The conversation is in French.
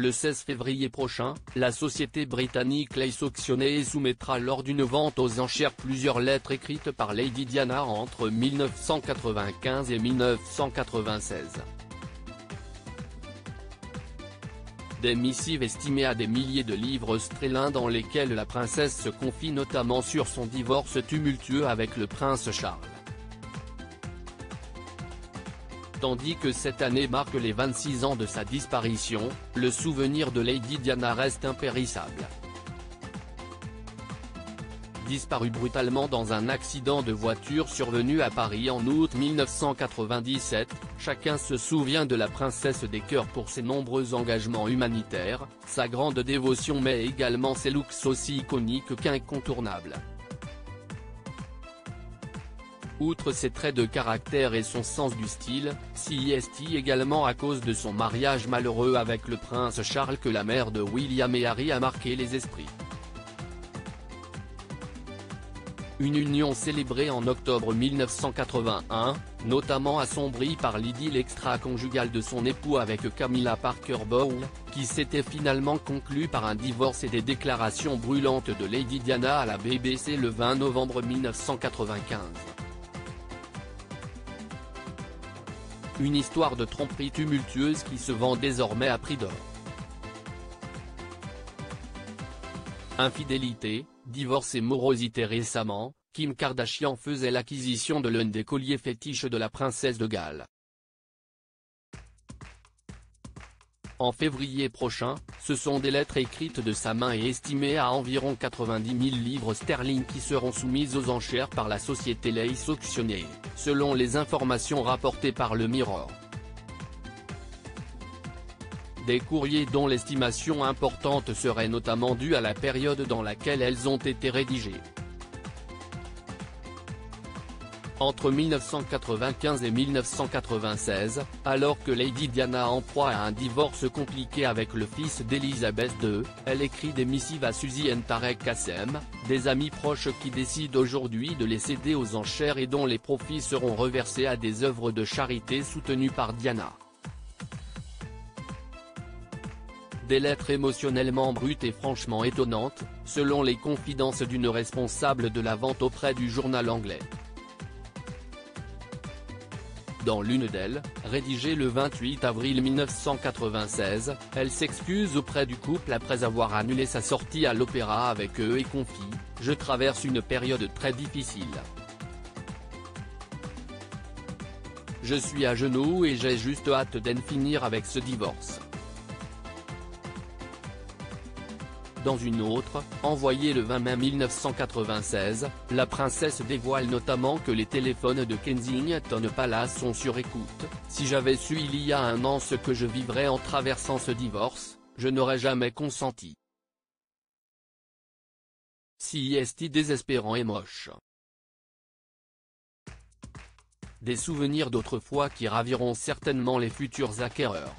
Le 16 février prochain, la société britannique Lace Auctioneer soumettra lors d'une vente aux enchères plusieurs lettres écrites par Lady Diana entre 1995 et 1996. Des missives estimées à des milliers de livres sterling dans lesquelles la princesse se confie notamment sur son divorce tumultueux avec le prince Charles. Tandis que cette année marque les 26 ans de sa disparition, le souvenir de Lady Diana reste impérissable. Disparue brutalement dans un accident de voiture survenu à Paris en août 1997, chacun se souvient de la princesse des cœurs pour ses nombreux engagements humanitaires, sa grande dévotion mais également ses looks aussi iconiques qu'incontournables. Outre ses traits de caractère et son sens du style, CEST également à cause de son mariage malheureux avec le prince Charles que la mère de William et Harry a marqué les esprits. Une union célébrée en octobre 1981, notamment assombrie par l'idylle extra-conjugale de son époux avec Camilla Parker Bowles, qui s'était finalement conclue par un divorce et des déclarations brûlantes de Lady Diana à la BBC le 20 novembre 1995. Une histoire de tromperie tumultueuse qui se vend désormais à prix d'or. Infidélité, divorce et morosité. Récemment, Kim Kardashian faisait l'acquisition de l'un des colliers fétiches de la princesse de Galles. En février prochain, ce sont des lettres écrites de sa main et estimées à environ 90 000 livres sterling qui seront soumises aux enchères par la société Lace Auctioneer, selon les informations rapportées par le Mirror. Des courriers dont l'estimation importante serait notamment due à la période dans laquelle elles ont été rédigées. Entre 1995 et 1996, alors que Lady Diana en proie à un divorce compliqué avec le fils d'Elizabeth II, elle écrit des missives à Suzy et Tarek Kassem, des amis proches qui décident aujourd'hui de les céder aux enchères et dont les profits seront reversés à des œuvres de charité soutenues par Diana. Des lettres émotionnellement brutes et franchement étonnantes, selon les confidences d'une responsable de la vente auprès du journal anglais. Dans l'une d'elles, rédigée le 28 avril 1996, elle s'excuse auprès du couple après avoir annulé sa sortie à l'opéra avec eux et confie « Je traverse une période très difficile. Je suis à genoux et j'ai juste hâte d'en finir avec ce divorce. » Dans une autre, envoyée le 20 mai 1996, la princesse dévoile notamment que les téléphones de Kensington Palace sont sur écoute. « Si j'avais su il y a un an ce que je vivrais en traversant ce divorce, je n'aurais jamais consenti. » CEST désespérant et moche. Des souvenirs d'autrefois qui raviront certainement les futurs acquéreurs.